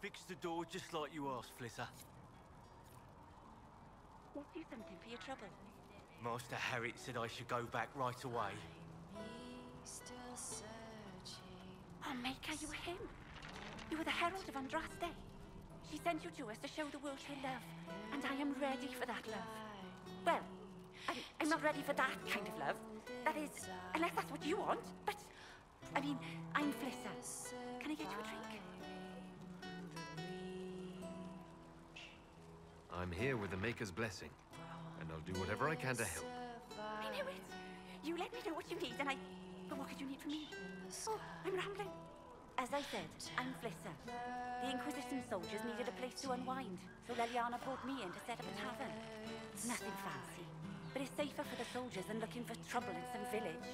Fix the door just like you asked, Flitter. Let's do something for your trouble. Master Harriet said I should go back right away. Oh, Maker, you were him. You were the Herald of Andraste. She sent you to us to show the world her love, and I am ready for that love. Well, I'm not ready for that kind of love. That is, unless that's what you want. But, I mean, I'm Flitter. Can I get you a drink? I'm here with the Maker's blessing, and I'll do whatever I can to help. I knew it. You let me know what you need, and But what could you need from me? Oh, I'm rambling. As I said, I'm Flitter. The Inquisition soldiers needed a place to unwind, so Leliana brought me in to set up a tavern. Nothing fancy, but it's safer for the soldiers than looking for trouble in some village.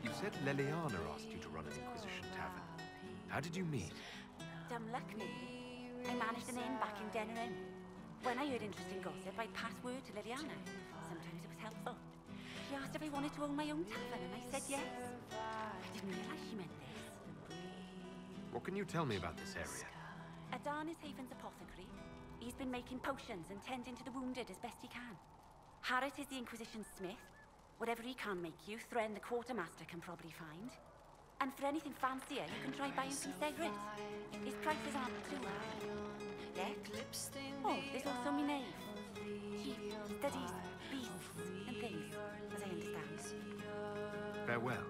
You said Leliana asked you to run an Inquisition tavern. How did you meet? Dumb luck, maybe. I managed an inn back in Denerim. When I heard interesting gossip, I'd pass word to Leliana. Sometimes it was helpful. She asked if I wanted to own my own tavern, and I said yes. I didn't realize she meant this. What can you tell me about this area? Adan is Haven's apothecary. He's been making potions and tending to the wounded as best he can. Harriet is the Inquisition smith. Whatever he can't make you, Thren the quartermaster can probably find. And for anything fancier, you can try buying some cigarettes. His prices aren't too high. Yeah? Oh, there's also my knave. She studies beasts and things, as I understand. Farewell.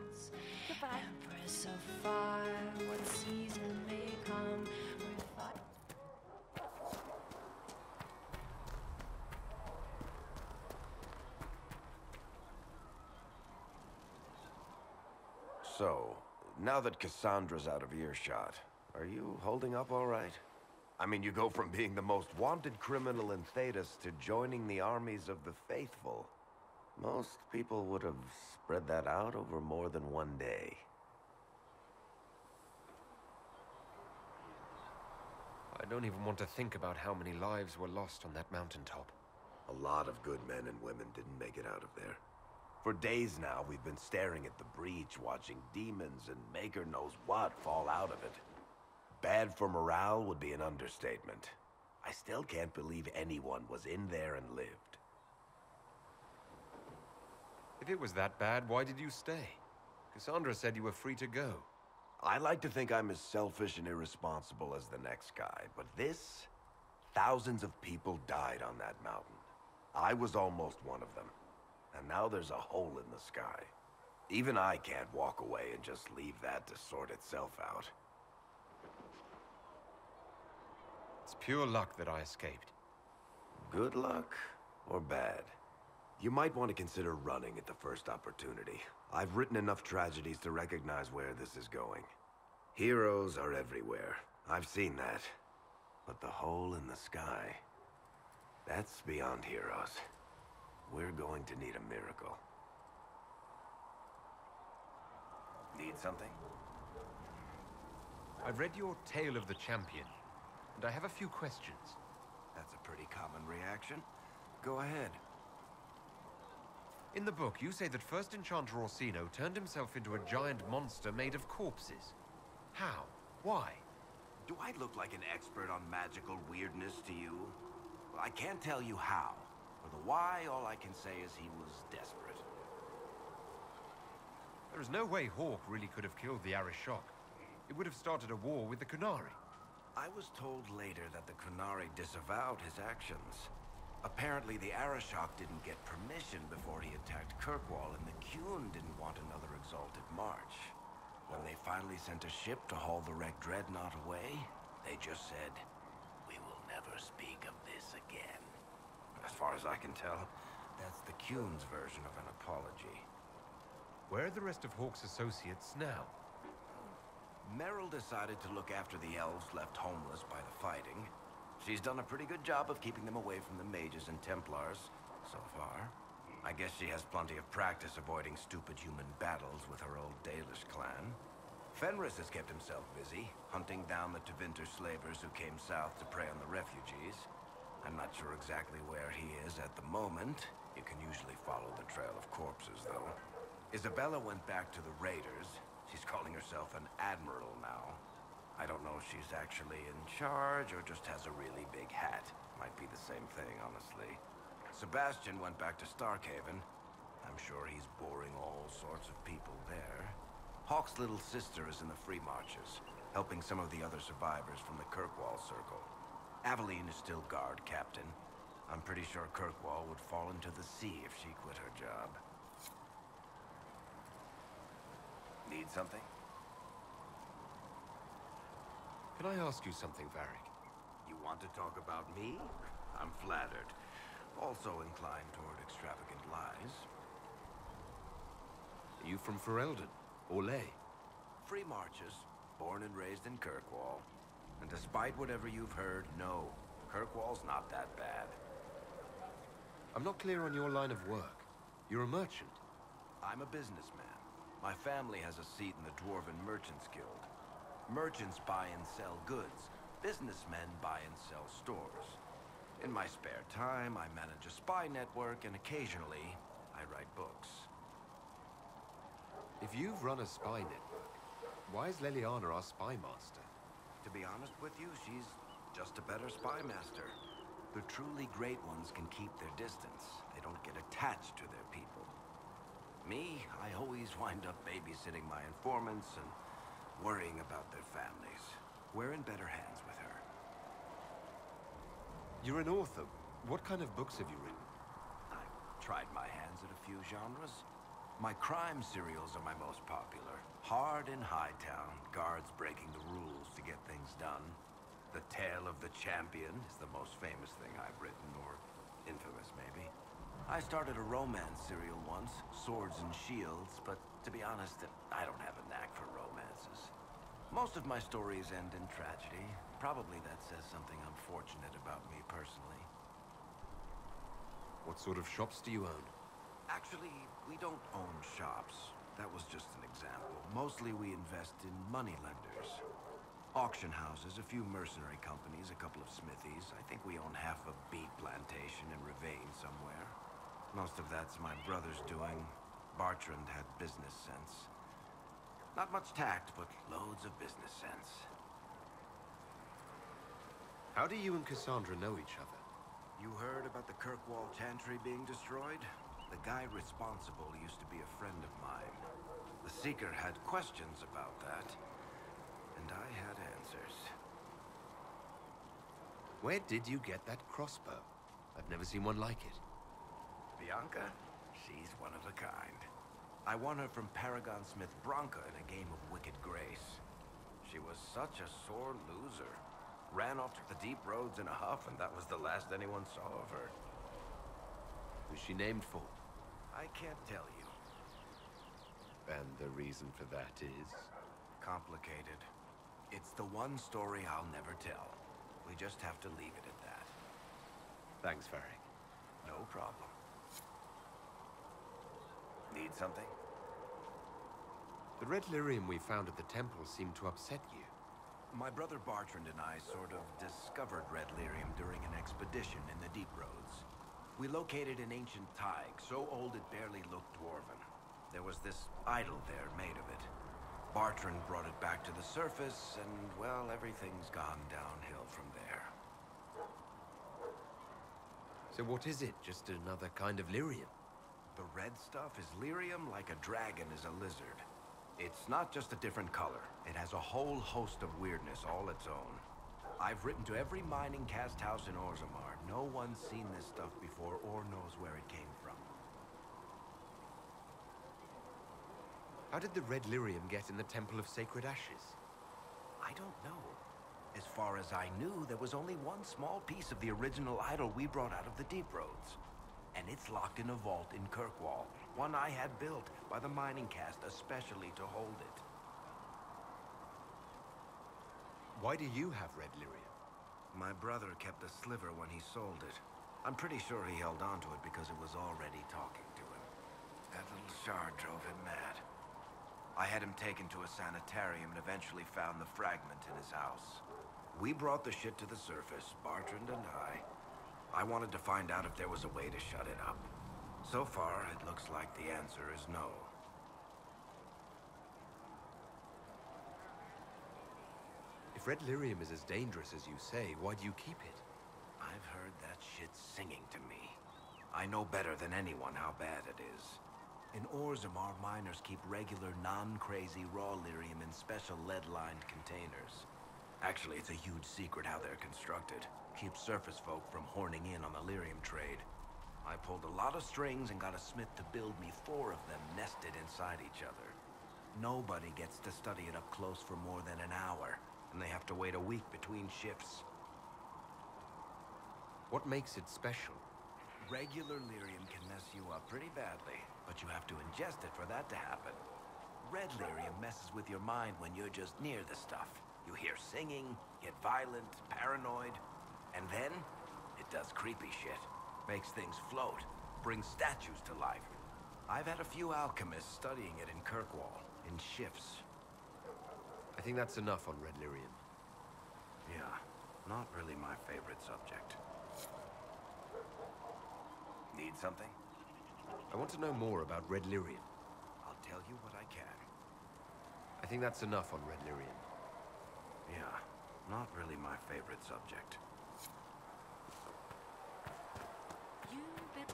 Goodbye. Empress of fire, what season may come with fire. So, now that Cassandra's out of earshot, are you holding up all right? I mean, you go from being the most wanted criminal in Thedas to joining the armies of the faithful. Most people would have spread that out over more than one day. I don't even want to think about how many lives were lost on that mountaintop. A lot of good men and women didn't make it out of there. For days now, we've been staring at the breach, watching demons and Maker knows what fall out of it. Bad for morale would be an understatement. I still can't believe anyone was in there and lived. If it was that bad, why did you stay? Cassandra said you were free to go. I like to think I'm as selfish and irresponsible as the next guy, but this... Thousands of people died on that mountain. I was almost one of them. And now there's a hole in the sky. Even I can't walk away and just leave that to sort itself out. It's pure luck that I escaped. Good luck or bad? You might want to consider running at the first opportunity. I've written enough tragedies to recognize where this is going. Heroes are everywhere. I've seen that. But the hole in the sky... that's beyond heroes. We're going to need a miracle. Need something? I've read your Tale of the Champion, and I have a few questions. That's a pretty common reaction. Go ahead. In the book, you say that first Enchanter Orsino turned himself into a giant monster made of corpses. How? Why? Do I look like an expert on magical weirdness to you? Well, I can't tell you how. For the why, all I can say is he was desperate. There is no way Hawk really could have killed the Arishok. It would have started a war with the Qunari. I was told later that the Qunari disavowed his actions. Apparently, the Arishok didn't get permission before he attacked Kirkwall, and the Qun didn't want another exalted march. When they finally sent a ship to haul the wrecked dreadnought away, they just said, "We will never speak of this again." As far as I can tell, that's the Qun's version of an apology. Where are the rest of Hawk's associates now? Meryl decided to look after the elves left homeless by the fighting. She's done a pretty good job of keeping them away from the mages and Templars, so far. I guess she has plenty of practice avoiding stupid human battles with her old Dalish clan. Fenris has kept himself busy, hunting down the Tevinter slavers who came south to prey on the refugees. I'm not sure exactly where he is at the moment. You can usually follow the trail of corpses, though. Isabella went back to the raiders. She's calling herself an admiral now. I don't know if she's actually in charge or just has a really big hat. Might be the same thing, honestly. Sebastian went back to Starkhaven. I'm sure he's boring all sorts of people there. Hawk's little sister is in the Free Marches, helping some of the other survivors from the Kirkwall Circle. Aveline is still guard captain. I'm pretty sure Kirkwall would fall into the sea if she quit her job. Need something? Can I ask you something, Varric? You want to talk about me? I'm flattered. Also inclined toward extravagant lies. Are you from Ferelden? Or Ley? Free Marches, born and raised in Kirkwall. And despite whatever you've heard, no, Kirkwall's not that bad. I'm not clear on your line of work. You're a merchant. I'm a businessman. My family has a seat in the Dwarven Merchants Guild. Merchants buy and sell goods. Businessmen buy and sell stores. In my spare time, I manage a spy network, and occasionally, I write books. If you've run a spy network, why is Leliana our spy master? To be honest with you, she's just a better spy master. The truly great ones can keep their distance. They don't get attached to their people. Me, I always wind up babysitting my informants and worrying about their families. We're in better hands with her. You're an author. What kind of books have you written? I've tried my hands at a few genres. My crime serials are my most popular. Hard in Hightown, guards breaking the rules to get things done. The Tale of the Champion is the most famous thing I've written, or infamous maybe. I started a romance serial once, Swords and Shields, but to be honest, I don't have a knack for romances. Most of my stories end in tragedy. Probably that says something unfortunate about me personally. What sort of shops do you own? Actually, we don't own shops. That was just an example. Mostly we invest in moneylenders. Auction houses, a few mercenary companies, a couple of smithies. I think we own half a beet plantation in Ravane somewhere. Most of that's my brother's doing. Bartrand had business sense. Not much tact, but loads of business sense. How do you and Cassandra know each other? You heard about the Kirkwall Chantry being destroyed? The guy responsible used to be a friend of mine. The Seeker had questions about that, and I had answers. Where did you get that crossbow? I've never seen one like it. Bianca? She's one of a kind. I won her from Paragon Smith Bronca in a game of Wicked Grace. She was such a sore loser. Ran off to the deep roads in a huff, and that was the last anyone saw of her. Who's she named for? I can't tell you. And the reason for that is? Complicated. It's the one story I'll never tell. We just have to leave it at that. Thanks, Varric. No problem. Need something? The red lyrium we found at the temple seemed to upset you. My brother Bartrand and I sort of discovered red lyrium during an expedition in the Deep Roads. We located an ancient thaig, so old it barely looked dwarven. There was this idol there made of it. Bartrand brought it back to the surface, and, well, everything's gone downhill from there. So what is it? Just another kind of lyrium? The red stuff is lyrium like a dragon is a lizard. It's not just a different color. It has a whole host of weirdness all its own. I've written to every mining cast house in Orzammar. No one's seen this stuff before or knows where it came from. How did the red lyrium get in the Temple of Sacred Ashes? I don't know. As far as I knew, there was only one small piece of the original idol we brought out of the Deep Roads. And it's locked in a vault in Kirkwall. One I had built by the mining cast especially to hold it. Why do you have red lyrium? My brother kept a sliver when he sold it. I'm pretty sure he held on to it because it was already talking to him. That little shard drove him mad. I had him taken to a sanitarium and eventually found the fragment in his house. We brought the shit to the surface, Bartrand and I. I wanted to find out if there was a way to shut it up. So far, it looks like the answer is no. If red lyrium is as dangerous as you say, why do you keep it? I've heard that shit singing to me. I know better than anyone how bad it is. In Orzammar, miners keep regular, non-crazy raw lyrium in special lead-lined containers. Actually, it's a huge secret how they're constructed. Keeps surface folk from horning in on the lyrium trade. I pulled a lot of strings and got a smith to build me 4 of them nested inside each other. Nobody gets to study it up close for more than an hour, and they have to wait a week between shifts. What makes it special? Regular lyrium can mess you up pretty badly, but you have to ingest it for that to happen. Red lyrium messes with your mind when you're just near the stuff. You hear singing, get violent, paranoid, and then it does creepy shit. Makes things float, brings statues to life. I've had a few alchemists studying it in Kirkwall, in shifts. I think that's enough on red lyrium. Yeah, not really my favorite subject. Need something? I want to know more about red lyrium. I'll tell you what I can. I think that's enough on red lyrium. Yeah, not really my favorite subject. You bet.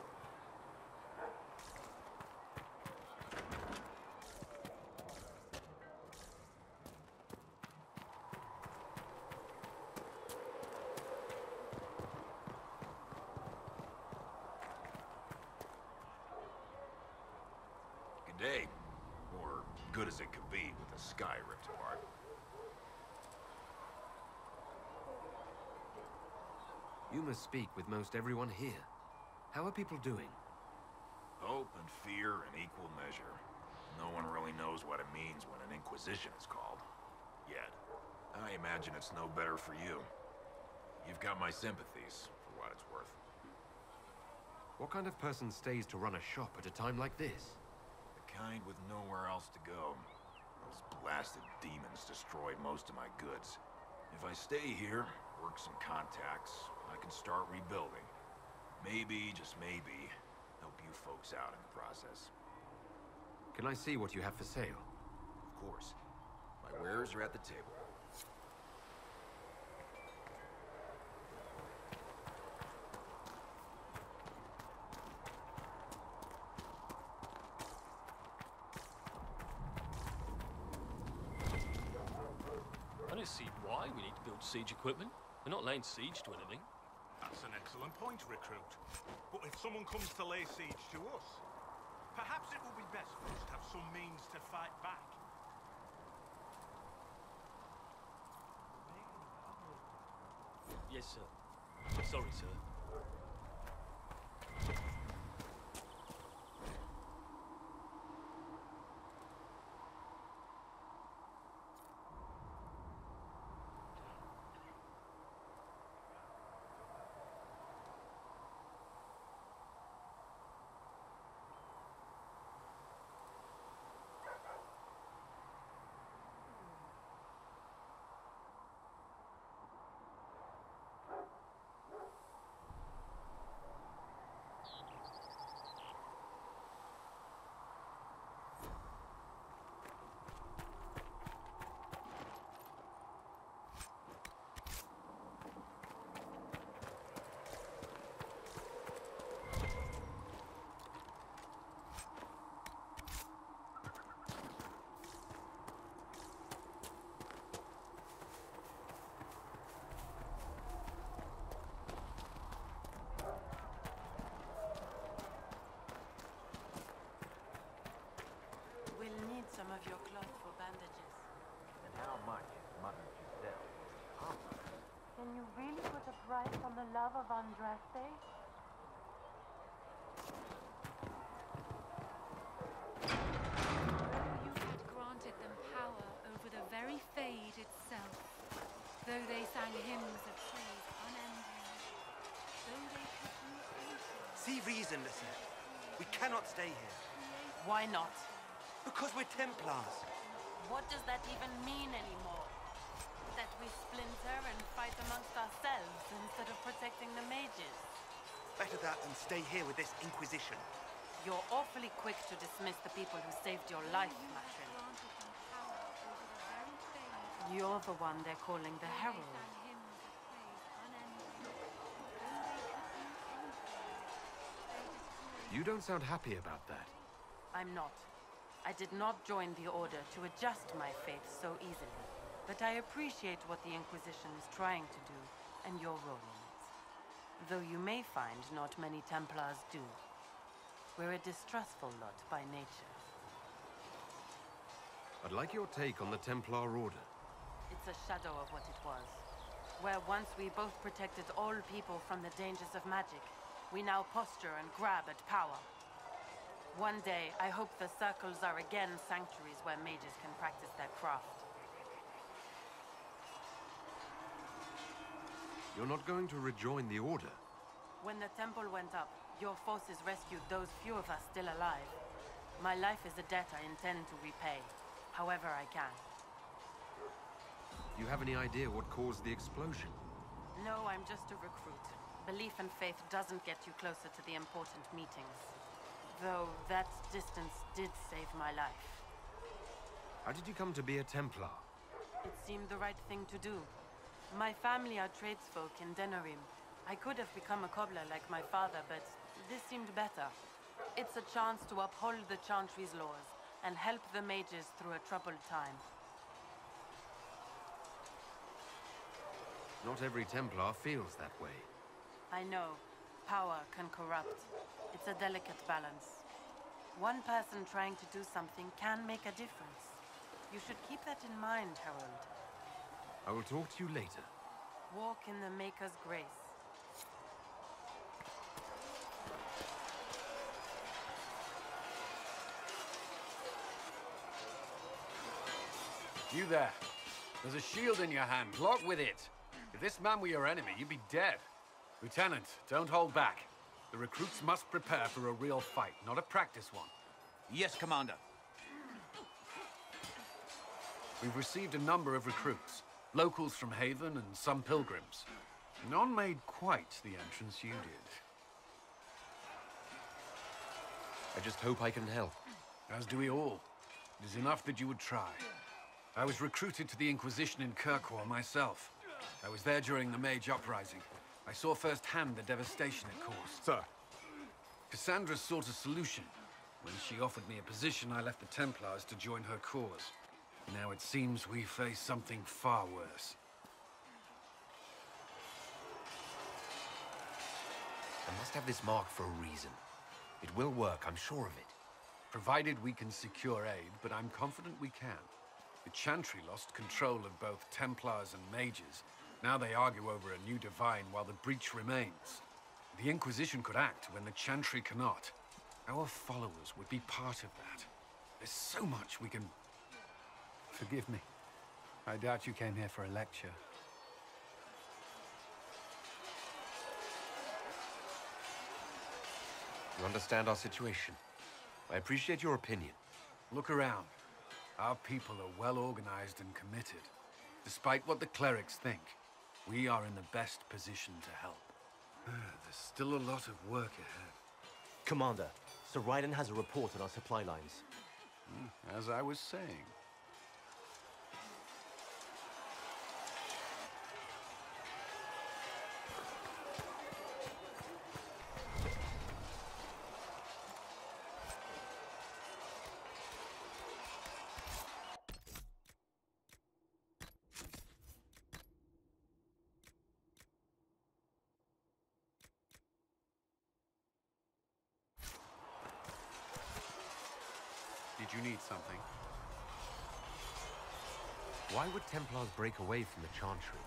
Good day. Or good as it could be with the sky ripped apart. You must speak with most everyone here. How are people doing? Hope and fear in equal measure. No one really knows what it means when an Inquisition is called. Yet. I imagine it's no better for you. You've got my sympathies, for what it's worth. What kind of person stays to run a shop at a time like this? The kind with nowhere else to go. Those blasted demons destroyed most of my goods. If I stay here, work some contacts, I can start rebuilding. Maybe, just maybe, help you folks out in the process. Can I see what you have for sale? Of course. My wares are at the table. I don't see why we need to build siege equipment. We're not laying siege to anything. That's an excellent point, Recruit. But if someone comes to lay siege to us, perhaps it will be best for us to have some means to fight back. Yes, sir. Sorry, sir. We'll need some of your cloth for bandages. And how much mutton you sell? Can you really put a price on the love of Andraste? You had granted them power over the very Fade itself, though they sang hymns of praise unending, though they could do anything. See reason, listen. We cannot stay here. Why not? Because we're Templars. What does that even mean anymore? That we splinter and fight amongst ourselves instead of protecting the mages? Better that than stay here with this Inquisition. You're awfully quick to dismiss the people who saved your life, Matrin. You're the one they're calling the Though Herald. they sang hymns of praise unending, though they could do anything, they destroyed. You don't sound happy about that. I'm not. I did not join the Order to adjust my faith so easily. But I appreciate what the Inquisition is trying to do, and your role in it. Though you may find not many Templars do. We're a distrustful lot by nature. I'd like your take on the Templar Order. It's a shadow of what it was. Where once we both protected all people from the dangers of magic, we now posture and grab at power. One day, I hope the circles are again sanctuaries where mages can practice their craft. You're not going to rejoin the Order? When the temple went up, your forces rescued those few of us still alive. My life is a debt I intend to repay, however I can. Do you have any idea what caused the explosion? No, I'm just a recruit. Belief and faith doesn't get you closer to the important meetings. Though that distance did save my life. How did you come to be a Templar? It seemed the right thing to do. My family are tradesfolk in Denerim. I could have become a cobbler like my father, but this seemed better. It's a chance to uphold the Chantry's laws and help the mages through a troubled time. Not every Templar feels that way. I know. Power can corrupt. It's a delicate balance. One person trying to do something can make a difference. You should keep that in mind, Harold. I will talk to you later. Walk in the Maker's grace. You there. There's a shield in your hand. Block with it. If this man were your enemy, you'd be dead. Lieutenant, don't hold back. The recruits must prepare for a real fight, not a practice one. Yes, Commander. We've received a number of recruits. Locals from Haven and some pilgrims. None made quite the entrance you did. I just hope I can help. As do we all. It is enough that you would try. I was recruited to the Inquisition in Kirkwall myself. I was there during the Mage Uprising. I saw firsthand the devastation it caused. Sir. Cassandra sought a solution. When she offered me a position, I left the Templars to join her cause. Now it seems we face something far worse. I must have this mark for a reason. It will work, I'm sure of it. Provided we can secure aid, but I'm confident we can. The Chantry lost control of both Templars and Mages. Now they argue over a new divine while the breach remains. The Inquisition could act when the Chantry cannot. Our followers would be part of that. There's so much we can... Forgive me. I doubt you came here for a lecture. You understand our situation. I appreciate your opinion. Look around. Our people are well organized and committed. Despite what the clerics think, we are in the best position to help. There's still a lot of work ahead. Commander, Sir Raiden has a report on our supply lines. As I was saying. Did you need something? Why would Templars break away from the Chantry?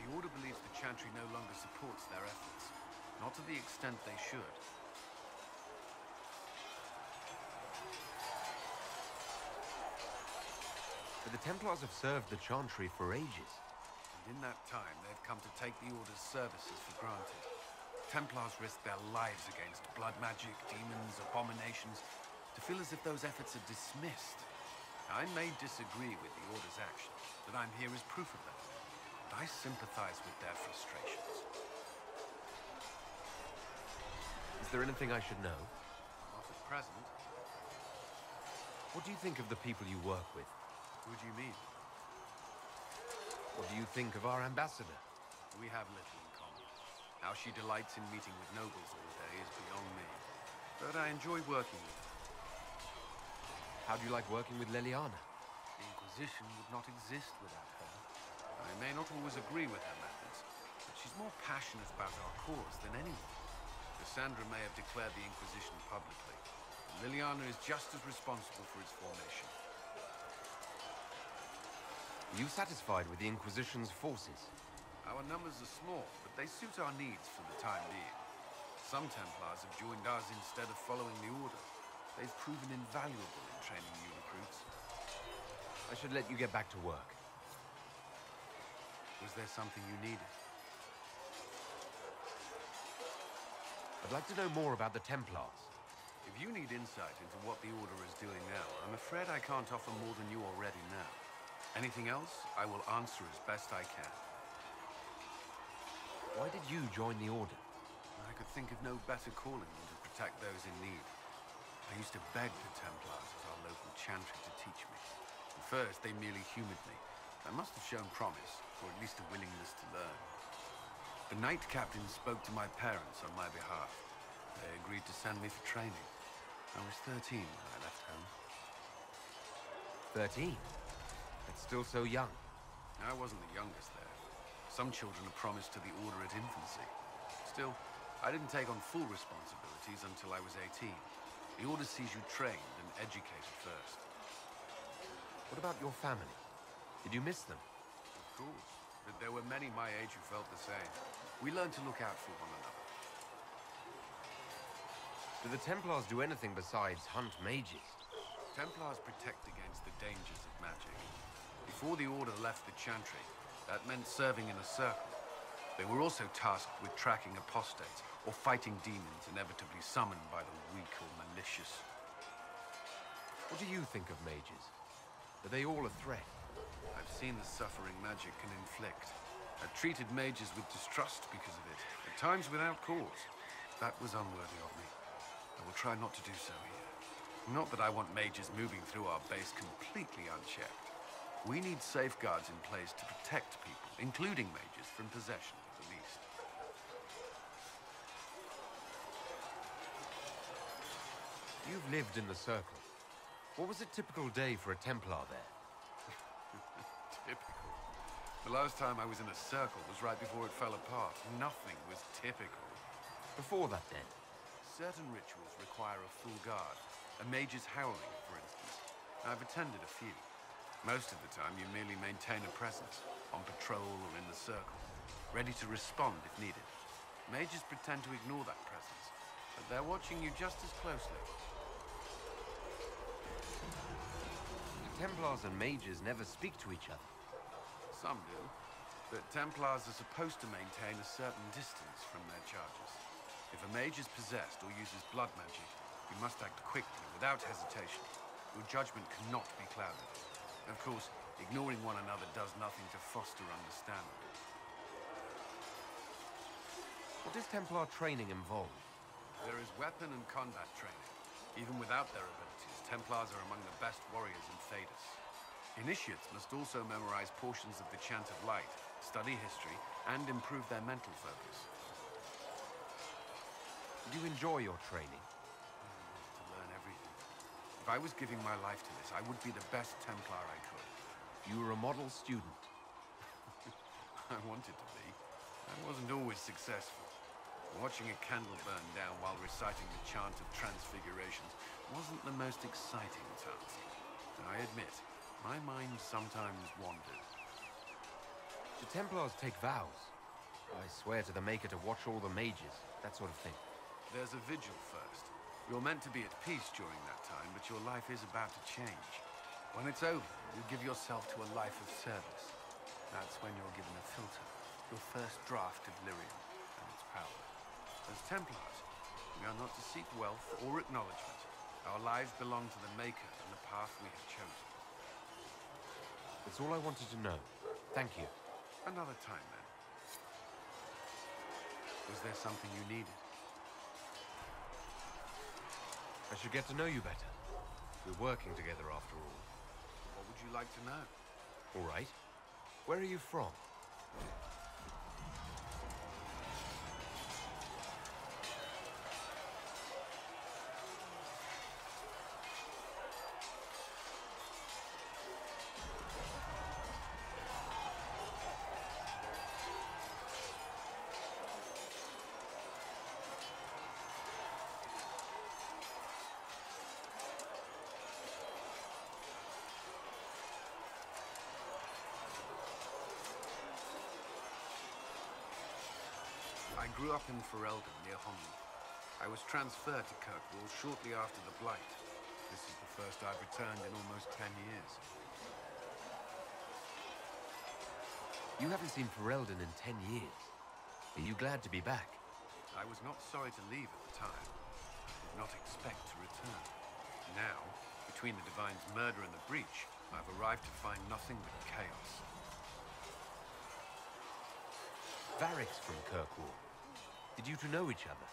The Order believes the Chantry no longer supports their efforts. Not to the extent they should. But the Templars have served the Chantry for ages. And in that time, they've come to take the Order's services for granted. Templars risk their lives against blood magic, demons, abominations, to feel as if those efforts are dismissed. I may disagree with the Order's actions, but I'm here as proof of that. And I sympathize with their frustrations. Is there anything I should know? Not at present. What do you think of the people you work with? Who do you mean? What do you think of our ambassador? We have little in common. How she delights in meeting with nobles all day is beyond me. But I enjoy working with her. How do you like working with Leliana? The Inquisition would not exist without her. I may not always agree with her methods, but she's more passionate about our cause than anyone. Cassandra may have declared the Inquisition publicly. Liliana is just as responsible for its formation. Are you satisfied with the Inquisition's forces? Our numbers are small, but they suit our needs for the time being. Some Templars have joined us instead of following the Order. They've proven invaluable in training new recruits. I should let you get back to work. Was there something you needed? I'd like to know more about the Templars. If you need insight into what the Order is doing now, I'm afraid I can't offer more than you already know. Anything else, I will answer as best I can. Why did you join the Order? I could think of no better calling than to protect those in need. I used to beg the Templars at our local chantry to teach me. At first, they merely humored me. I must have shown promise, or at least a willingness to learn. The Knight Captain spoke to my parents on my behalf. They agreed to send me for training. I was 13 when I left home. 13? That's still so young. I wasn't the youngest there. Some children are promised to the Order at infancy. Still, I didn't take on full responsibilities until I was 18. The Order sees you trained and educated first. What about your family? Did you miss them? Of course, but there were many my age who felt the same. We learned to look out for one another. Do the Templars do anything besides hunt mages? Templars protect against the dangers of magic. Before the Order left the Chantry, that meant serving in a circle. They were also tasked with tracking apostates or fighting demons inevitably summoned by the weak or malicious. What do you think of mages? Are they all a threat? I've seen the suffering magic can inflict. I've treated mages with distrust because of it, at times without cause. That was unworthy of me. I will try not to do so here. Not that I want mages moving through our base completely unchecked. We need safeguards in place to protect people, including mages, from possession, at the least. You've lived in the Circle. What was a typical day for a Templar there? Typical? The last time I was in a circle was right before it fell apart. Nothing was typical. Before that, then? Certain rituals require a full guard. A mage's howling, for instance. I've attended a few. Most of the time, you merely maintain a presence, on patrol or in the circle, ready to respond if needed. Mages pretend to ignore that presence, but they're watching you just as closely. The Templars and mages never speak to each other. Some do, but Templars are supposed to maintain a certain distance from their charges. If a mage is possessed or uses blood magic, you must act quickly, without hesitation. Your judgment cannot be clouded. Of course, ignoring one another does nothing to foster understanding. What does Templar training involve? There is weapon and combat training. Even without their abilities, Templars are among the best warriors in Thedas. Initiates must also memorize portions of the Chant of Light, study history, and improve their mental focus. Did you enjoy your training? To learn everything. If I was giving my life to this, I would be the best Templar I could. You were a model student. I wanted to be. I wasn't always successful. Watching a candle burn down while reciting the Chant of Transfigurations wasn't the most exciting task. I admit, my mind sometimes wandered. Do Templars take vows? I swear to the Maker to watch all the mages, that sort of thing. There's a vigil first. You're meant to be at peace during that time, but your life is about to change. When it's over, you give yourself to a life of service. That's when you're given a filter, your first draft of lyrium and its power. As Templars, we are not to seek wealth or acknowledgement. Our lives belong to the Maker and the path we have chosen. That's all I wanted to know. Thank you. Another time, then. Was there something you needed? I should get to know you better. We're working together after all. What would you like to know? All right. Where are you from? I grew up in Ferelden, near Honley. I was transferred to Kirkwall shortly after the Blight. This is the first I've returned in almost 10 years. You haven't seen Ferelden in 10 years. Are you glad to be back? I was not sorry to leave at the time. I did not expect to return. Now, between the Divine's murder and the breach, I've arrived to find nothing but chaos. Varric's from Kirkwall. Did you two know each other?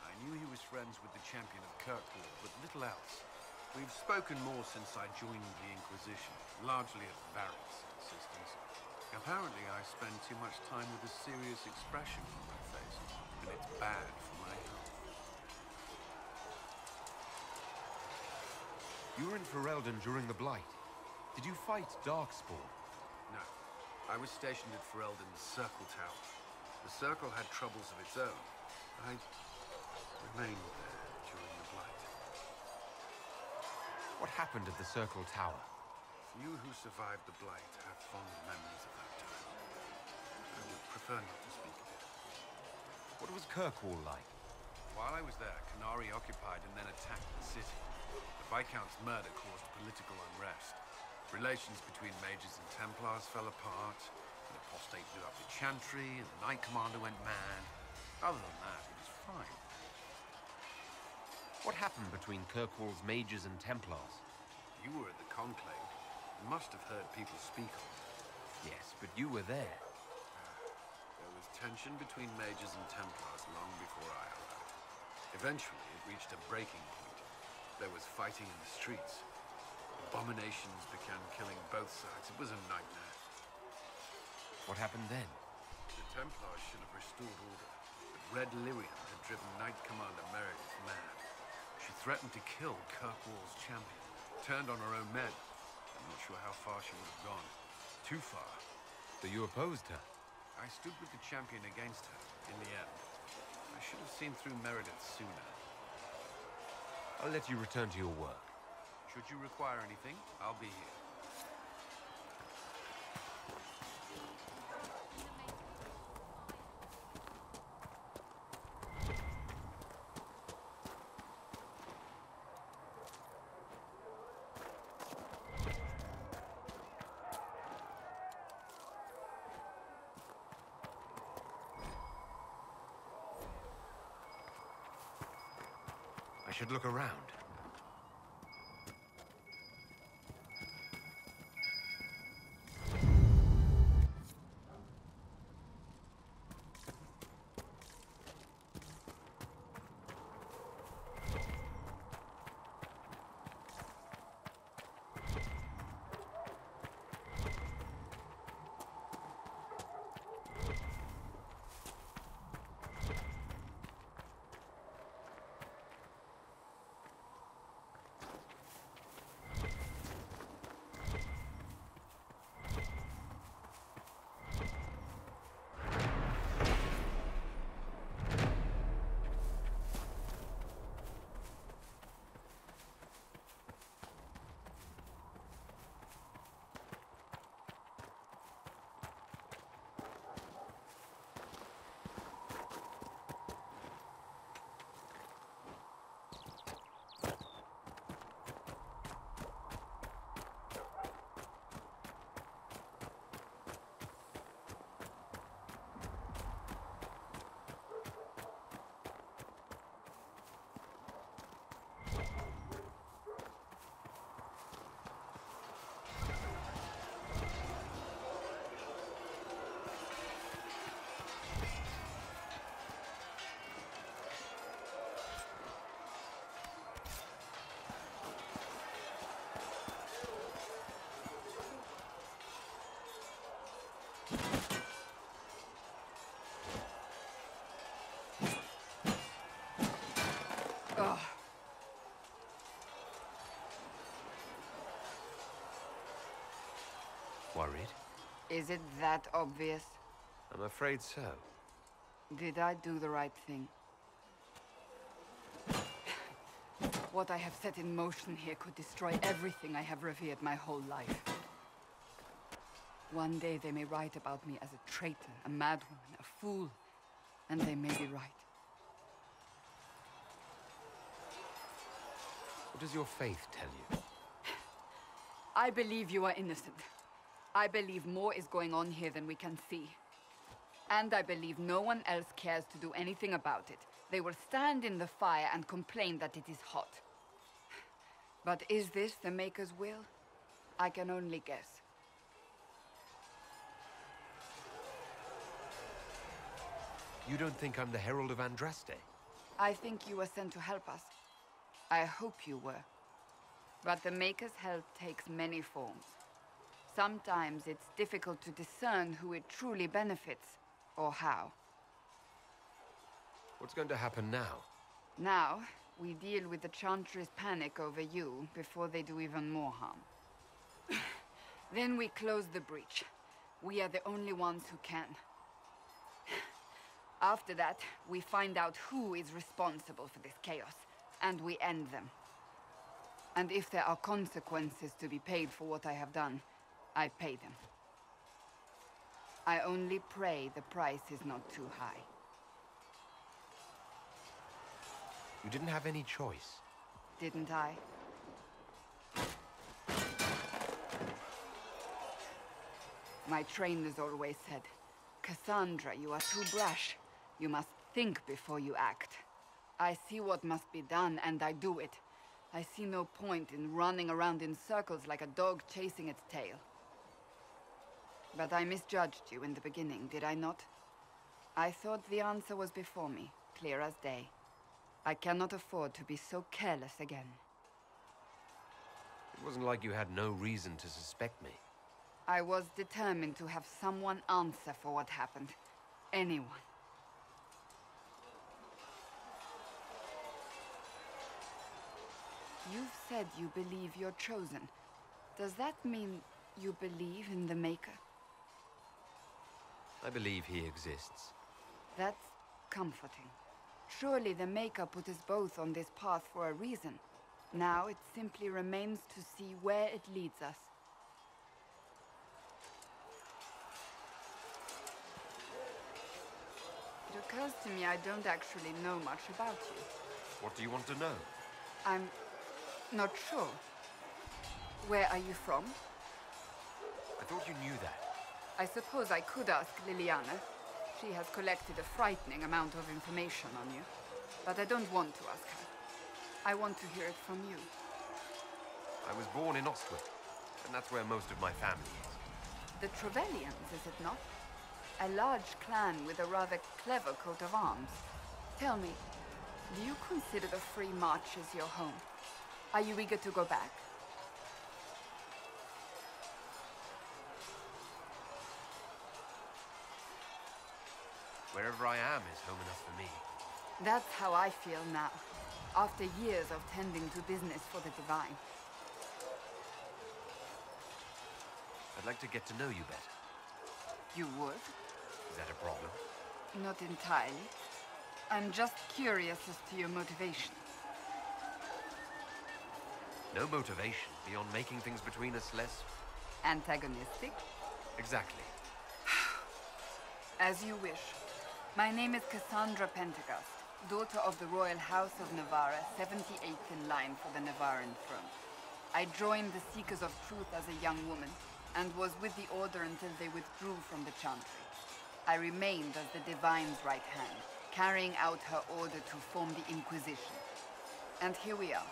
I knew he was friends with the champion of Kirkwall, but little else. We've spoken more since I joined the Inquisition, largely at Varric's insistence. Apparently, I spend too much time with a serious expression on my face, and it's bad for my health. You were in Ferelden during the Blight. Did you fight Darkspawn? No. I was stationed at Ferelden's Circle Tower. The Circle had troubles of its own. I remained there during the Blight. What happened at the Circle Tower? You who survived the Blight have fond memories of that time. I would prefer not to speak of it. What was Kirkwall like? While I was there, Canary occupied and then attacked the city. The Viscount's murder caused political unrest. Relations between mages and Templars fell apart. An apostate blew up the Chantry, and the Knight Commander went mad. Other than that, it was fine. What happened between Kirkwall's mages and Templars? You were at the Conclave. You must have heard people speak of it. Yes, but you were there. There was tension between mages and Templars long before I arrived. Eventually, it reached a breaking point. There was fighting in the streets. Abominations began killing both sides. It was a nightmare. What happened then? The Templars should have restored order, but Red Lyrian had driven Knight Commander Meredith mad. She threatened to kill Kirkwall's champion, turned on her own men. I'm not sure how far she would have gone. Too far. So you opposed her? I stood with the champion against her, in the end. I should have seen through Meredith sooner. I'll let you return to your work. Should you require anything, I'll be here. I should look around. Ugh. Worried? Is it that obvious? I'm afraid so. Did I do the right thing? What I have set in motion here could destroy everything I have revered my whole life. One day they may write about me as a traitor, a madwoman, a fool, and they may be right. What does your faith tell you? I believe you are innocent. I believe more is going on here than we can see. And I believe no one else cares to do anything about it. They will stand in the fire and complain that it is hot. But is this the Maker's will? I can only guess. You don't think I'm the Herald of Andraste? I think you were sent to help us. I hope you were. But the Maker's help takes many forms. Sometimes it's difficult to discern who it truly benefits, or how. What's going to happen now? Now, we deal with the Chantry's panic over you before they do even more harm. Then we close the breach. We are the only ones who can. After that, we find out who is responsible for this chaos, and we end them. And if there are consequences to be paid for what I have done, I pay them. I only pray the price is not too high. You didn't have any choice. Didn't I? My trainers always said, Cassandra, you are too brash. You must think before you act. I see what must be done, and I do it. I see no point in running around in circles like a dog chasing its tail. But I misjudged you in the beginning, did I not? I thought the answer was before me, clear as day. I cannot afford to be so careless again. It wasn't like you had no reason to suspect me. I was determined to have someone answer for what happened. Anyone. You've said you believe you're chosen. Does that mean you believe in the Maker? I believe he exists. That's comforting. Surely the Maker put us both on this path for a reason. Now it simply remains to see where it leads us. It occurs to me I don't actually know much about you. What do you want to know? I'm not sure. Where are you from? I thought you knew that. I suppose I could ask Liliana. She has collected a frightening amount of information on you. But I don't want to ask her. I want to hear it from you. I was born in Ostwick, and that's where most of my family is. The Trevellians, is it not? A large clan with a rather clever coat of arms. Tell me, do you consider the Free Marches your home? Are you eager to go back? Wherever I am is home enough for me. That's how I feel now, after years of tending to business for the Divine. I'd like to get to know you better. You would? Is that a problem? Not entirely. I'm just curious as to your motivation. No motivation beyond making things between us less... Antagonistic? Exactly. As you wish. My name is Cassandra Pentecost, daughter of the Royal House of Navarra, 78th in line for the Navarran throne. I joined the Seekers of Truth as a young woman, and was with the Order until they withdrew from the Chantry. I remained as the Divine's right hand, carrying out her order to form the Inquisition. And here we are.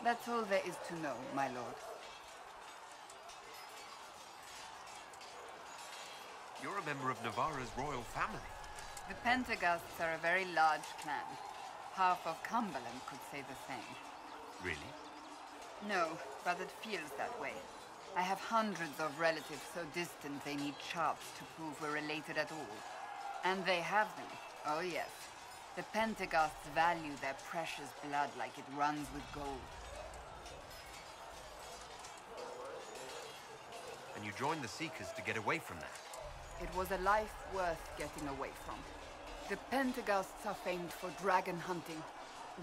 That's all there is to know, my lord. You're a member of Navarra's royal family. The Pentecosts are a very large clan. Half of Cumberland could say the same. Really? No, but it feels that way. I have hundreds of relatives so distant they need charts to prove we're related at all. And they have them. Oh yes. The Pentaghasts value their precious blood like it runs with gold. And you joined the Seekers to get away from that? It was a life worth getting away from. The Pentaghasts are famed for dragon hunting,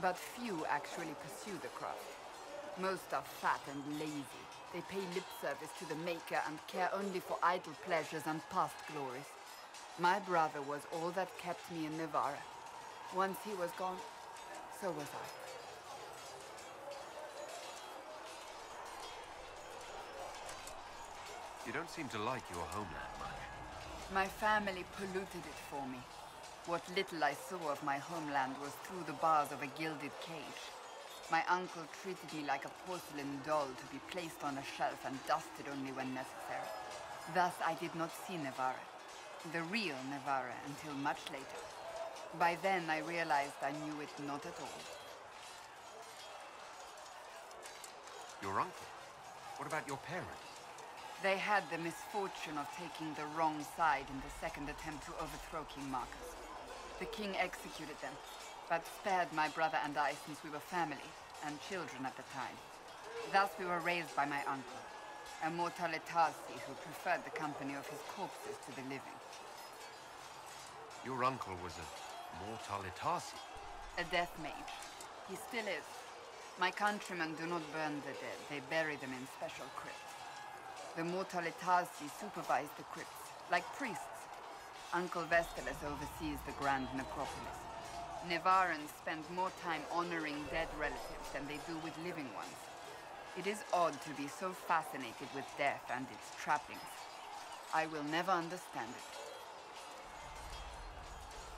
but few actually pursue the craft. Most are fat and lazy. They pay lip service to the Maker and care only for idle pleasures and past glories. My brother was all that kept me in Navarra. Once he was gone, so was I. You don't seem to like your homeland much. My family polluted it for me. What little I saw of my homeland was through the bars of a gilded cage. My uncle treated me like a porcelain doll to be placed on a shelf and dusted only when necessary. Thus I did not see Navarra, the real Navarra, until much later. By then I realized I knew it not at all. Your uncle? What about your parents? They had the misfortune of taking the wrong side in the second attempt to overthrow King Marcus. The king executed them, but spared my brother and I since we were family, and children at the time. Thus we were raised by my uncle, a mortalitasi who preferred the company of his corpses to the living. Your uncle was a mortalitasi? A death mage. He still is. My countrymen do not burn the dead, they bury them in special crypts. The mortalitasi supervise the crypts, like priests. Uncle Vestalis oversees the grand necropolis. Navarrans spend more time honoring dead relatives than they do with living ones. It is odd to be so fascinated with death and its trappings. I will never understand it.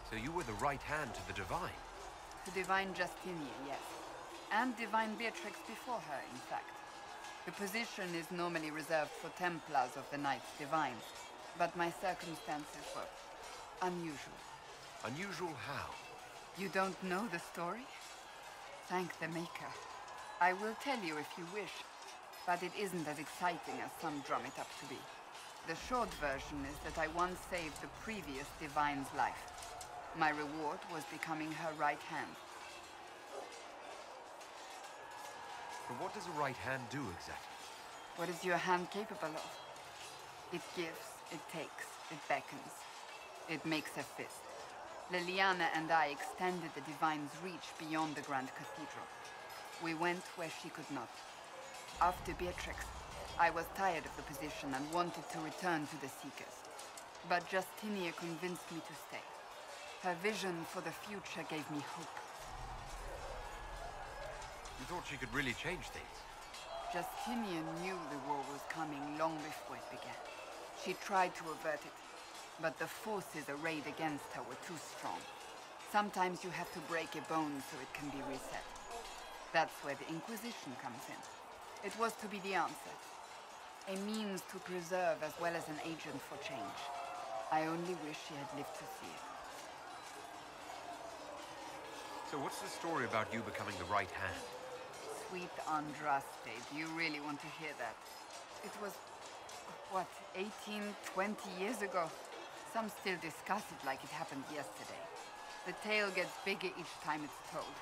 So you were the right hand to the Divine? To Divine Justinia, yes. And Divine Beatrix before her, in fact. The position is normally reserved for Templars of the Knights Divine, but my circumstances were unusual. Unusual how? You don't know the story? Thank the Maker. I will tell you if you wish, but it isn't as exciting as some drum it up to be. The short version is that I once saved the previous Divine's life. My reward was becoming her right hand. But what does a right hand do exactly? What is your hand capable of? It gives, it takes, it beckons. It makes a fist. Liliana and I extended the Divine's reach beyond the Grand Cathedral. We went where she could not. After Beatrix, I was tired of the position and wanted to return to the Seekers. But Justinia convinced me to stay. Her vision for the future gave me hope. You thought she could really change things? Justinia knew the war was coming long before it began. She tried to avert it, but the forces arrayed against her were too strong. Sometimes you have to break a bone so it can be reset. That's where the Inquisition comes in. It was to be the answer. A means to preserve as well as an agent for change. I only wish she had lived to see it. So what's the story about you becoming the right hand? Sweet Andraste, do you really want to hear that? It was, what, 18, 20 years ago? Some still discuss it like it happened yesterday. The tale gets bigger each time it's told.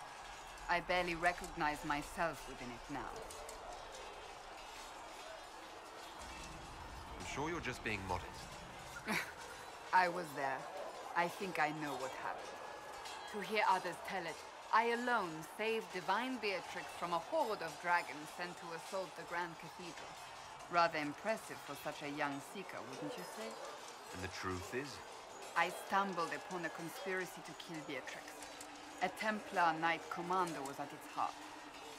I barely recognize myself within it now. I'm sure you're just being modest. I was there. I think I know what happened. To hear others tell it, I alone saved Divine Beatrix from a horde of dragons sent to assault the Grand Cathedral. Rather impressive for such a young seeker, wouldn't you say? And the truth is? I stumbled upon a conspiracy to kill Beatrix. A Templar Knight Commander was at its heart.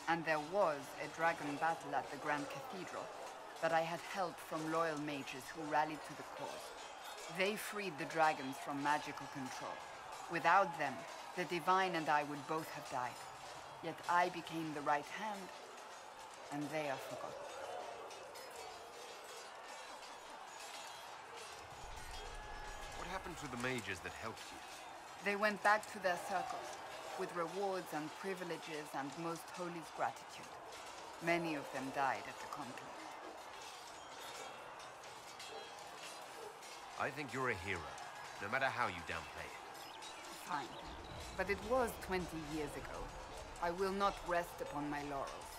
And there was a dragon battle at the Grand Cathedral, but I had help from loyal mages who rallied to the cause. They freed the dragons from magical control. Without them, the Divine and I would both have died. Yet I became the right hand, and they are forgotten. What happened to the mages that helped you? They went back to their circles, with rewards and privileges and most holy's gratitude. Many of them died at the conclave. I think you're a hero, no matter how you downplay it. Fine. But it was 20 years ago. I will not rest upon my laurels.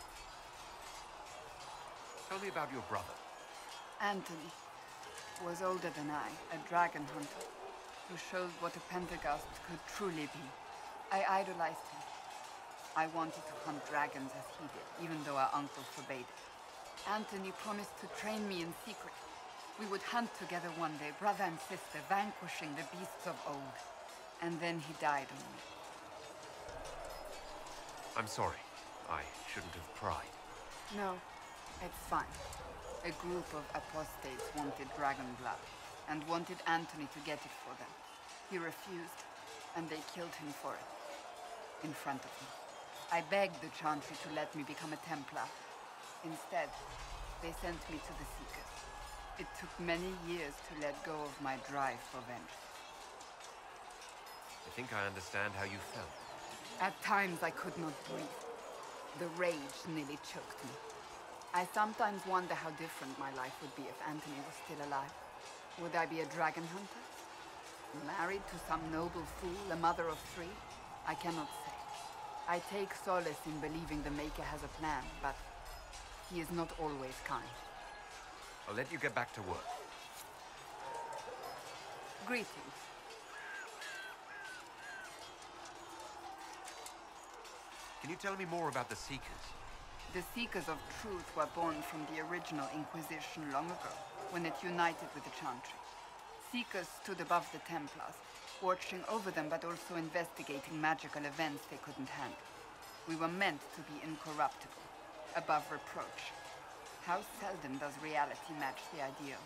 Tell me about your brother. Anthony was older than I, a dragon hunter, who showed what a Pentagast could truly be. I idolized him. I wanted to hunt dragons as he did, even though our uncle forbade it. Anthony promised to train me in secret. We would hunt together one day, brother and sister, vanquishing the beasts of old. And then he died on me. I'm sorry. I shouldn't have pried. No, it's fine. A group of apostates wanted dragon blood, and wanted Anthony to get it for them. He refused, and they killed him for it. In front of me. I begged the Chantry to let me become a Templar. Instead, they sent me to the Seekers. It took many years to let go of my drive for vengeance. I think I understand how you felt. At times I could not breathe. The rage nearly choked me. I sometimes wonder how different my life would be if Anthony was still alive. Would I be a dragon hunter? Married to some noble fool, a mother of 3? I cannot say. I take solace in believing the Maker has a plan, but he is not always kind. I'll let you get back to work. Greetings. Can you tell me more about the Seekers? The Seekers of Truth were born from the original Inquisition long ago, when it united with the Chantry. Seekers stood above the Templars, watching over them but also investigating magical events they couldn't handle. We were meant to be incorruptible, above reproach. How seldom does reality match the ideal?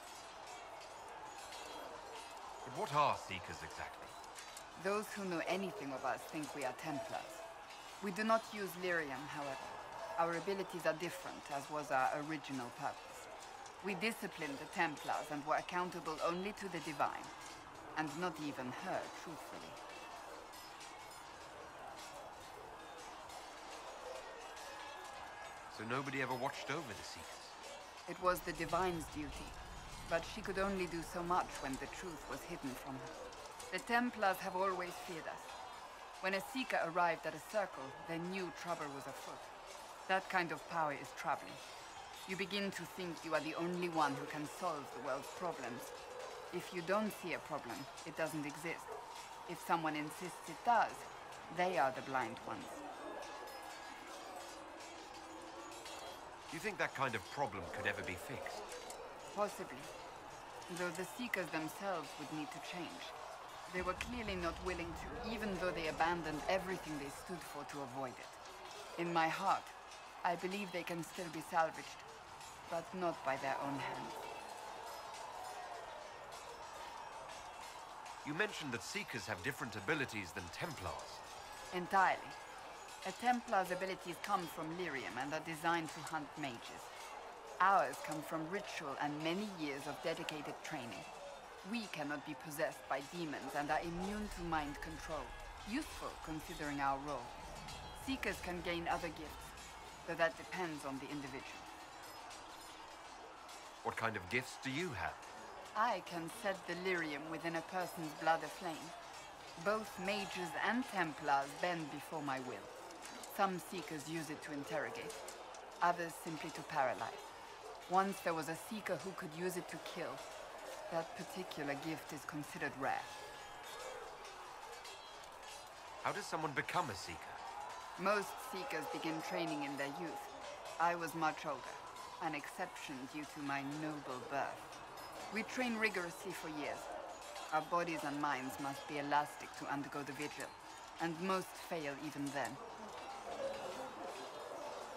But what are Seekers exactly? Those who know anything of us think we are Templars. We do not use lyrium, however. Our abilities are different, as was our original purpose. We disciplined the Templars and were accountable only to the Divine, and not even her, truthfully. So nobody ever watched over the Seekers? It was the Divine's duty, but she could only do so much when the truth was hidden from her. The Templars have always feared us. When a Seeker arrived at a circle, they knew trouble was afoot. That kind of power is troubling. You begin to think you are the only one who can solve the world's problems. If you don't see a problem, it doesn't exist. If someone insists it does, they are the blind ones. Do you think that kind of problem could ever be fixed? Possibly. Though the Seekers themselves would need to change. They were clearly not willing to, even though they abandoned everything they stood for to avoid it. In my heart, I believe they can still be salvaged, but not by their own hands. You mentioned that Seekers have different abilities than Templars. Entirely. A Templar's abilities come from lyrium and are designed to hunt mages. Ours come from ritual and many years of dedicated training. We cannot be possessed by demons and are immune to mind control. Useful, considering our role. Seekers can gain other gifts, but that depends on the individual. What kind of gifts do you have? I can set the lyrium within a person's blood aflame. Both mages and Templars bend before my will. Some Seekers use it to interrogate, others simply to paralyze. Once there was a Seeker who could use it to kill. That particular gift is considered rare. How does someone become a Seeker? Most Seekers begin training in their youth. I was much older, an exception due to my noble birth. We train rigorously for years. Our bodies and minds must be elastic to undergo the vigil, and most fail even then.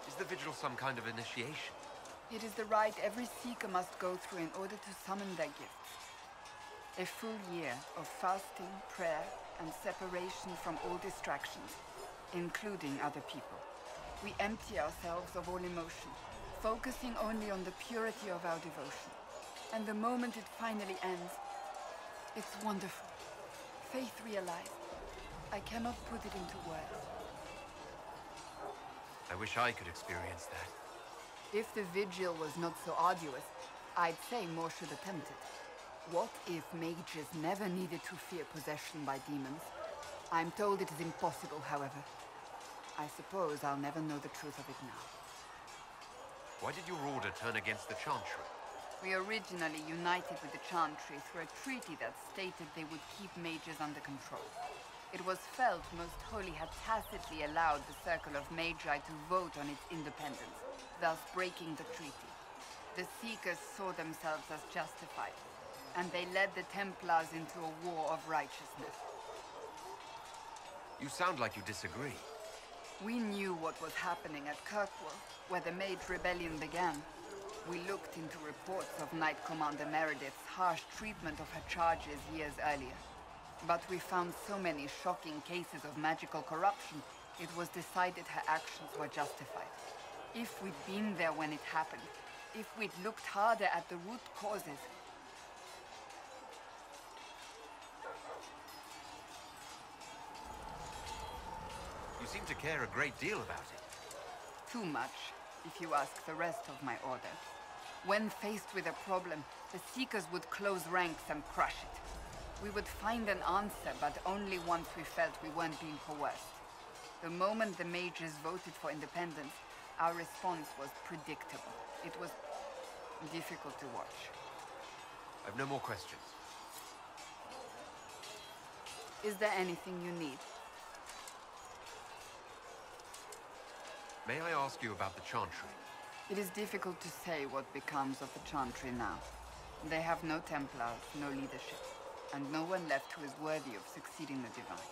Is the vigil some kind of initiation? It is the rite every Seeker must go through in order to summon their gifts. A full year of fasting, prayer, and separation from all distractions, including other people. We empty ourselves of all emotion, focusing only on the purity of our devotion. And the moment it finally ends, it's wonderful. Faith realized. I cannot put it into words. I wish I could experience that. If the vigil was not so arduous, I'd say more should attempt it. What if mages never needed to fear possession by demons? I'm told it is impossible, however. I suppose I'll never know the truth of it now. Why did your order turn against the Chantry? We originally united with the Chantry through a treaty that stated they would keep mages under control. It was felt Most Holy had tacitly allowed the Circle of Magi to vote on its independence, thus breaking the treaty. The Seekers saw themselves as justified, and they led the Templars into a war of righteousness. You sound like you disagree. We knew what was happening at Kirkwall, where the Mage Rebellion began. We looked into reports of Knight Commander Meredith's harsh treatment of her charges years earlier. But we found so many shocking cases of magical corruption, it was decided her actions were justified. If we'd been there when it happened, if we'd looked harder at the root causes, You seem to care a great deal about it. too much, if you ask the rest of my order. When faced with a problem, the Seekers would close ranks and crush it. We would find an answer, but only once we felt we weren't being coerced. The moment the mages voted for independence, our response was predictable. It was difficult to watch. I've no more questions. Is there anything you need? May I ask you about the Chantry? It is difficult to say what becomes of the Chantry now. They have no Templars, no leadership, and no one left who is worthy of succeeding the Divine.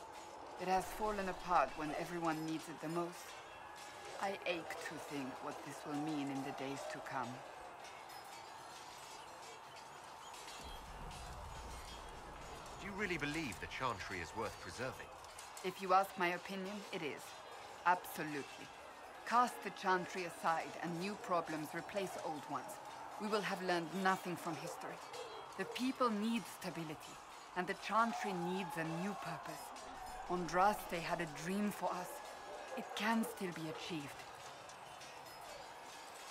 It has fallen apart when everyone needs it the most. I ache to think what this will mean in the days to come. Do you really believe the Chantry is worth preserving? If you ask my opinion, it is. Absolutely. Cast the Chantry aside and new problems replace old ones. We will have learned nothing from history. The people need stability, and the Chantry needs a new purpose. Andraste had a dream for us. It can still be achieved.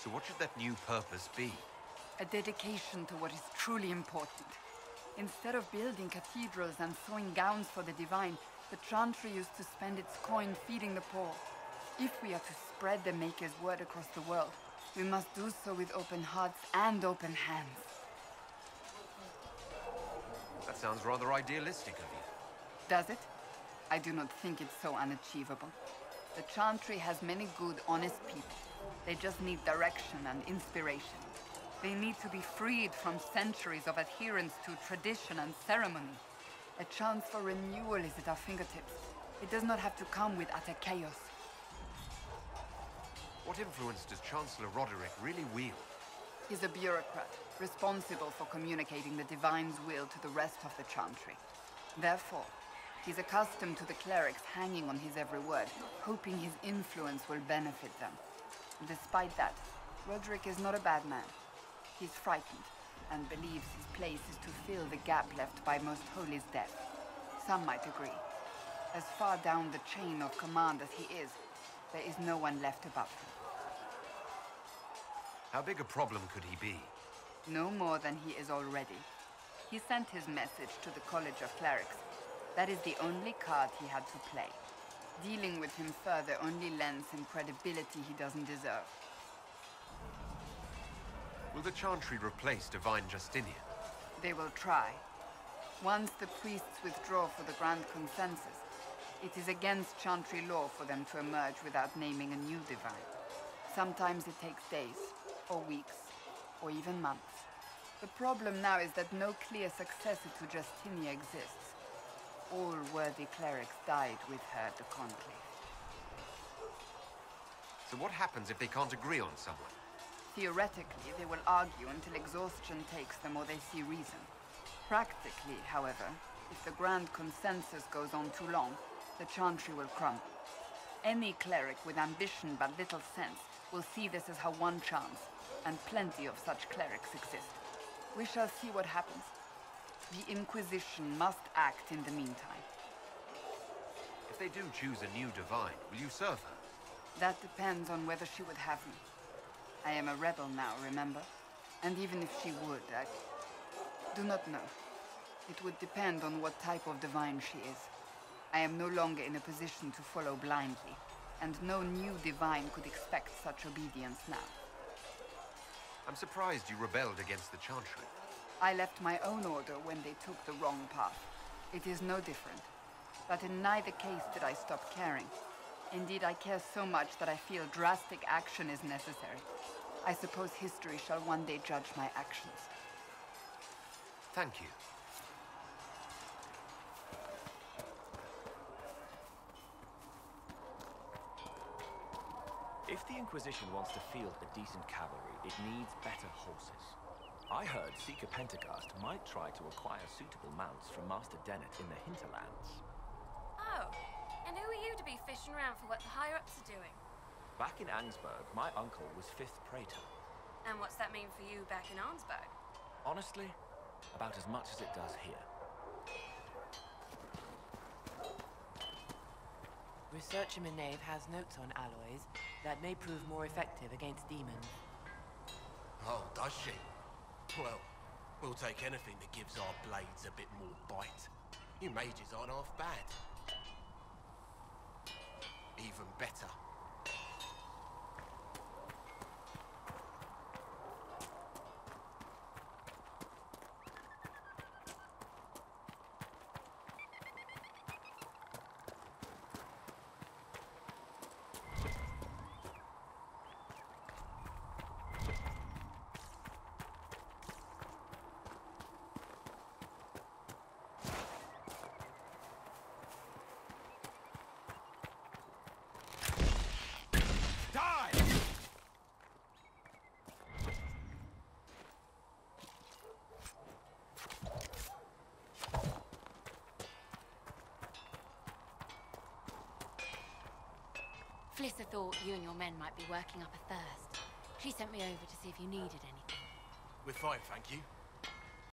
So what should that new purpose be? A dedication to what is truly important. Instead of building cathedrals and sewing gowns for the Divine, the Chantry used to spend its coin feeding the poor. If we are to spread the Maker's word across the world, we must do so with open hearts and open hands. That sounds rather idealistic of you. Does it? I do not think it's so unachievable. The Chantry has many good, honest people. They just need direction and inspiration. They need to be freed from centuries of adherence to tradition and ceremony. A chance for renewal is at our fingertips. It does not have to come with utter chaos. What influence does Chancellor Roderick really wield? He's a bureaucrat, responsible for communicating the Divine's will to the rest of the Chantry. Therefore, he's accustomed to the clerics hanging on his every word, hoping his influence will benefit them. Despite that, Roderick is not a bad man. He's frightened, and believes his place is to fill the gap left by Most Holy's death. Some might agree. As far down the chain of command as he is, there is no one left above him. How big a problem could he be? No more than he is already. He sent his message to the College of Clerics. That is the only card he had to play. Dealing with him further only lends him credibility he doesn't deserve. Will the Chantry replace Divine Justinian? They will try. Once the priests withdraw for the Grand Consensus, it is against Chantry law for them to emerge without naming a new Divine. Sometimes it takes days, or weeks, or even months. The problem now is that no clear successor to Justinia exists. All worthy clerics died with her at the Conclave. So what happens if they can't agree on someone? Theoretically, they will argue until exhaustion takes them or they see reason. Practically, however, if the Grand Consensus goes on too long, the Chantry will crumble. Any cleric with ambition but little sense will see this as her one chance, and plenty of such clerics exist. We shall see what happens. The Inquisition must act in the meantime. If they do choose a new Divine, will you serve her? That depends on whether she would have me. I am a rebel now, remember? And even if she would, Do not know. It would depend on what type of divine she is. I am no longer in a position to follow blindly, and no new divine could expect such obedience now. I'm surprised you rebelled against the Chantry. I left my own order when they took the wrong path. It is no different. But in neither case did I stop caring. Indeed, I care so much that I feel drastic action is necessary. I suppose history shall one day judge my actions. Thank you. If the Inquisition wants to field a decent cavalry, it needs better horses. I heard Seeker Pentecost might try to acquire suitable mounts from Master Dennett in the hinterlands. Oh, and who are you to be fishing around for what the higher-ups are doing? Back in Angsburg, my uncle was 5th Praetor. And what's that mean for you back in Arnsberg? Honestly, about as much as it does here. Researcher Minave has notes on alloys that may prove more effective against demons. Oh, does she? Well, we'll take anything that gives our blades a bit more bite. You mages aren't half bad. Even better. Flissa thought you and your men might be working up a thirst. She sent me over to see if you needed anything. We're fine, thank you.